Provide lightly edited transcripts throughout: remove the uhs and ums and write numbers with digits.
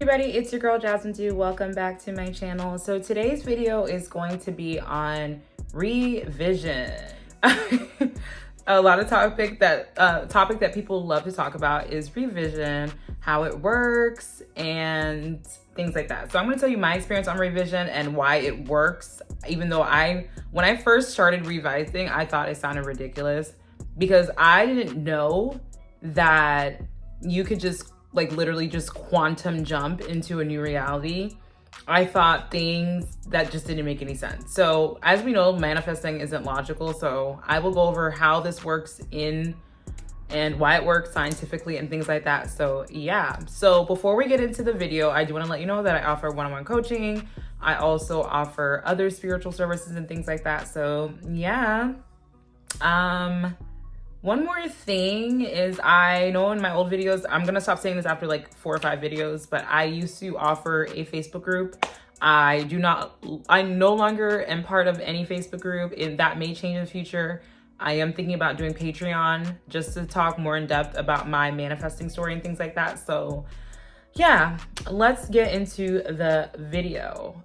Everybody, it's your girl Jasmine Du. Welcome back to my channel. So today's video is going to be on revision. A lot of topic that people love to talk about is revision, how it works, and things like that. So I'm going to tell you my experience on revision and why it works. Even though when I first started revising, I thought it sounded ridiculous because I didn't know that you could just literally just quantum jump into a new reality. I thought things that just didn't make any sense. So as we know, manifesting isn't logical. So I will go over how this works and why it works scientifically and things like that. So yeah. So before we get into the video, I do want to let you know that I offer one-on-one coaching. I also offer other spiritual services and things like that. So yeah. One more thing is, I know in my old videos, I'm gonna stop saying this after like 4 or 5 videos, but I used to offer a Facebook group. I no longer am part of any Facebook group, and that may change in the future. I am thinking about doing Patreon just to talk more in depth about my manifesting story and things like that. So yeah, let's get into the video.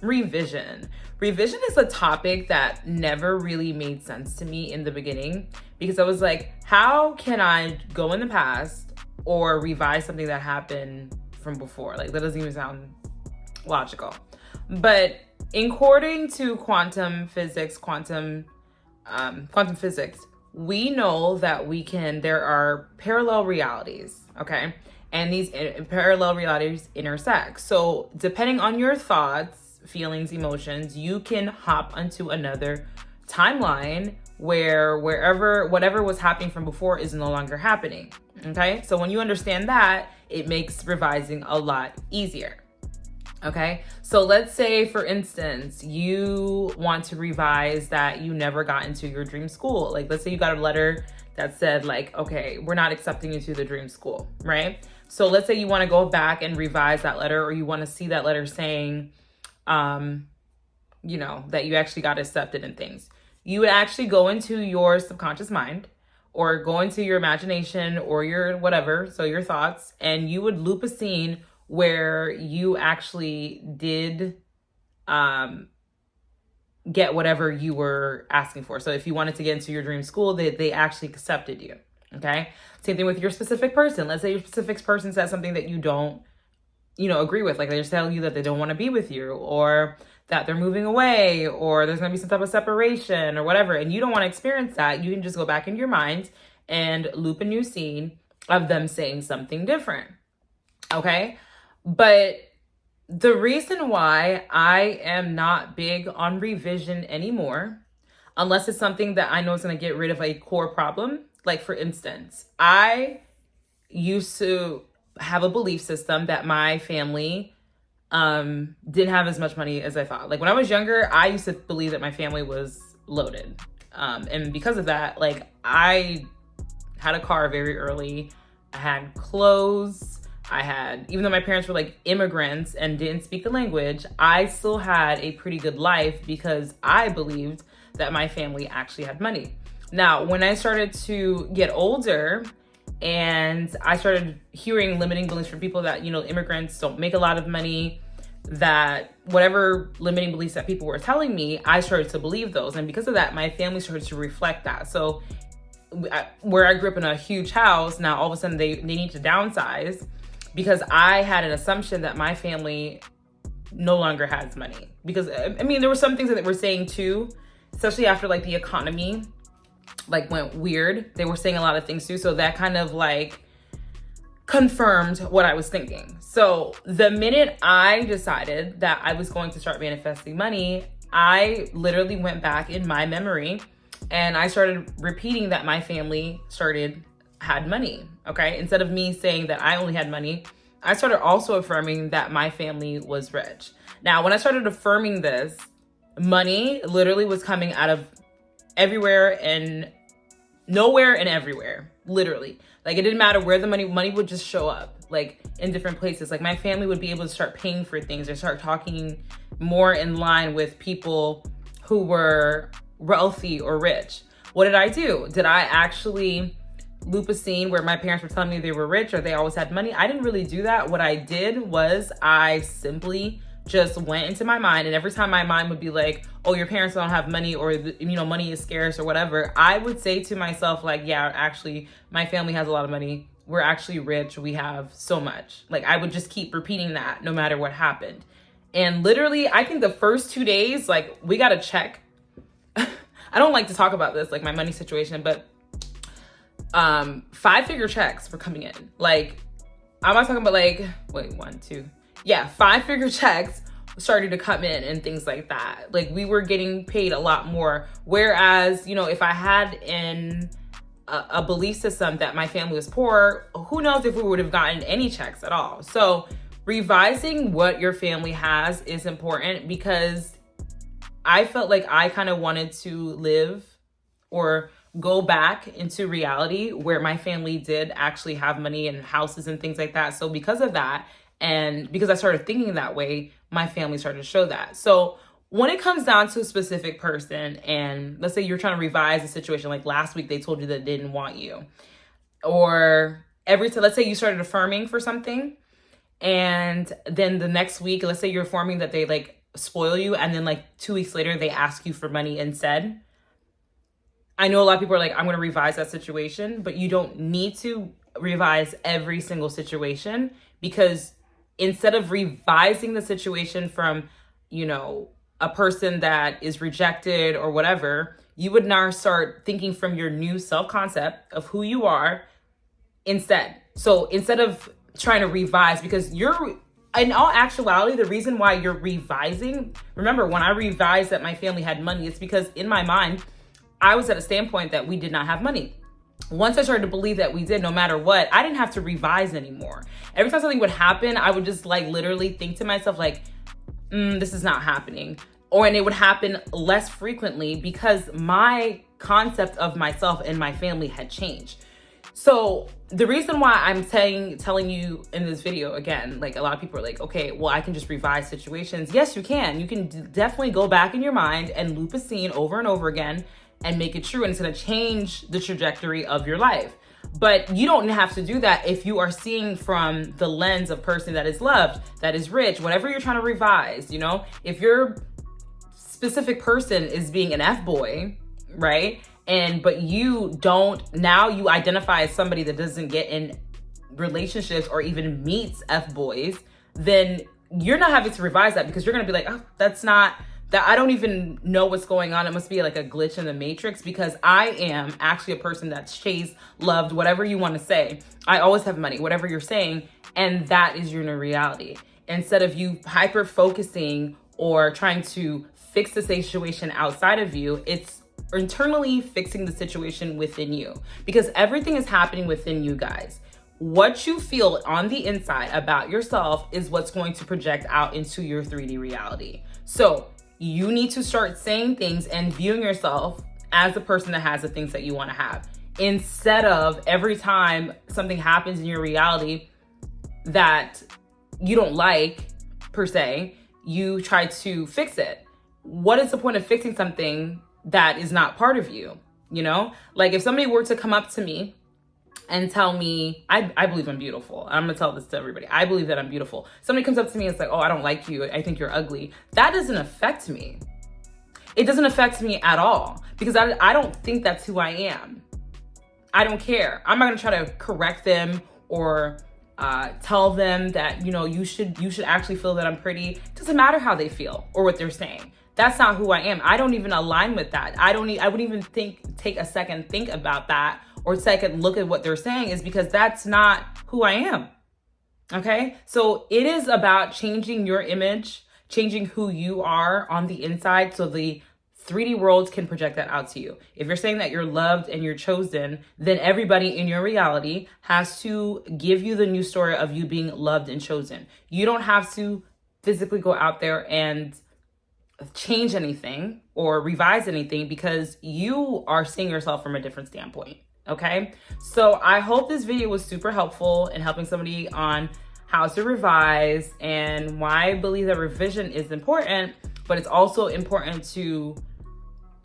Revision. Revision is a topic that never really made sense to me in the beginning because I was like, how can I go in the past or revise something that happened from before? Like, that doesn't even sound logical. But according to quantum physics, we know that there are parallel realities, okay? And these parallel realities intersect. So depending on your thoughts, feelings, emotions, you can hop onto another timeline where whatever was happening from before is no longer happening. Okay, so when you understand that, it makes revising a lot easier. Okay, so let's say, for instance, you want to revise that you never got into your dream school. Like, let's say you got a letter that said like, okay, we're not accepting you to the dream school, right? So let's say you want to go back and revise that letter, or you want to see that letter saying, that you actually got accepted and things. You would actually go into your subconscious mind or go into your imagination or your whatever, so your thoughts, and you would loop a scene where you actually did get whatever you were asking for. So if you wanted to get into your dream school, they actually accepted you. Okay. Same thing with your specific person. Let's say your specific person says something that you don't agree with, like they just tell you that they don't want to be with you, or that they're moving away, or there's going to be some type of separation or whatever, and you don't want to experience that. You can just go back into your mind and loop a new scene of them saying something different. Okay. But the reason why I am not big on revision anymore, unless it's something that I know is going to get rid of a core problem. Like, for instance, I used to have a belief system that my family didn't have as much money as I thought. Like, when I was younger, I used to believe that my family was loaded. And because of that, like, I had a car very early. I had clothes. Even though my parents were like immigrants and didn't speak the language, I still had a pretty good life because I believed that my family actually had money. Now, when I started to get older, and I started hearing limiting beliefs from people that, immigrants don't make a lot of money, that whatever limiting beliefs that people were telling me, I started to believe those. And because of that, my family started to reflect that. So where I grew up in a huge house, now all of a sudden they need to downsize because I had an assumption that my family no longer has money. Because, I mean, there were some things that they were saying too, especially after like the economy went weird. They were saying a lot of things too. So that kind of like confirmed what I was thinking. So the minute I decided that I was going to start manifesting money, I literally went back in my memory and I started repeating that my family had money. Okay. Instead of me saying that I only had money, I started also affirming that my family was rich. Now, when I started affirming this, money literally was coming out of everywhere and nowhere and everywhere, literally. Like, it didn't matter where the money would just show up, like in different places. Like, my family would be able to start paying for things or start talking more in line with people who were wealthy or rich. What did I do? Did I actually loop a scene where my parents were telling me they were rich or they always had money. I didn't really do that. What I did was I simply just went into my mind, and every time my mind would be like, oh, your parents don't have money, or money is scarce or whatever, I would say to myself, like, yeah, actually my family has a lot of money. We're actually rich. We have so much. Like, I would just keep repeating that no matter what happened. And literally, I think the first 2 days, like, we got to check. I don't like to talk about this, like my money situation, but 5-figure checks were coming in. Like, I'm not talking about like, wait, 1, 2. Yeah, 5-figure checks started to come in and things like that. Like, we were getting paid a lot more. Whereas, if I had a belief system that my family was poor, who knows if we would have gotten any checks at all. So revising what your family has is important, because I felt like I kind of wanted to live or go back into reality where my family did actually have money and houses and things like that. So because of that, and because I started thinking that way, my family started to show that. So when it comes down to a specific person, and let's say you're trying to revise a situation, like last week they told you that they didn't want you, or let's say you started affirming for something, and then the next week, let's say you're affirming that they like spoil you, and then like 2 weeks later they ask you for money instead. I know a lot of people are like, I'm going to revise that situation, but you don't need to revise every single situation, because instead of revising the situation from, a person that is rejected or whatever, you would now start thinking from your new self-concept of who you are instead. So instead of trying to revise, because in all actuality, the reason why you're revising, remember when I revised that my family had money, it's because in my mind, I was at a standpoint that we did not have money. Once I started to believe that we did, no matter what, I didn't have to revise anymore. Every time something would happen, I would just like literally think to myself like, this is not happening. And it would happen less frequently because my concept of myself and my family had changed. So the reason why I'm telling you in this video, again, like a lot of people are like, okay, well, I can just revise situations. Yes, you can. You can definitely go back in your mind and loop a scene over and over again and make it true, and it's going to change the trajectory of your life. But you don't have to do that if you are seeing from the lens of person that is loved, that is rich, whatever you're trying to revise. If your specific person is being an F-boy, right? But you identify as somebody that doesn't get in relationships or even meets F-boys, then you're not having to revise that, because you're going to be like, oh, that I don't even know what's going on. It must be like a glitch in the matrix, because I am actually a person that's chased, loved, whatever you want to say. I always have money, whatever you're saying. And that is your new reality. Instead of you hyper focusing or trying to fix the situation outside of you, it's internally fixing the situation within you, because everything is happening within you guys. What you feel on the inside about yourself is what's going to project out into your 3D reality. So you need to start saying things and viewing yourself as the person that has the things that you want to have, instead of every time something happens in your reality that you don't like, per se, you try to fix it. What is the point of fixing something that is not part of you? Like if somebody were to come up to me and tell me, I believe I'm beautiful. I'm gonna tell this to everybody. I believe that I'm beautiful. Somebody comes up to me and it's like, oh, I don't like you. I think you're ugly. That doesn't affect me. It doesn't affect me at all, because I don't think that's who I am. I don't care. I'm not gonna try to correct them or tell them that, you should actually feel that I'm pretty. It doesn't matter how they feel or what they're saying. That's not who I am. I don't even align with that. I wouldn't even take a second think about that, or second look at what they're saying, is because that's not who I am. Okay? So it is about changing your image, changing who you are on the inside, so the 3D world can project that out to you. If you're saying that you're loved and you're chosen, then everybody in your reality has to give you the new story of you being loved and chosen. You don't have to physically go out there and change anything or revise anything, because you are seeing yourself from a different standpoint. Okay? So I hope this video was super helpful in helping somebody on how to revise and why I believe that revision is important, but it's also important to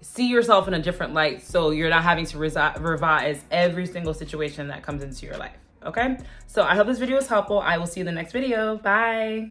see yourself in a different light so you're not having to revise every single situation that comes into your life. Okay? So I hope this video was helpful. I will see you in the next video. Bye.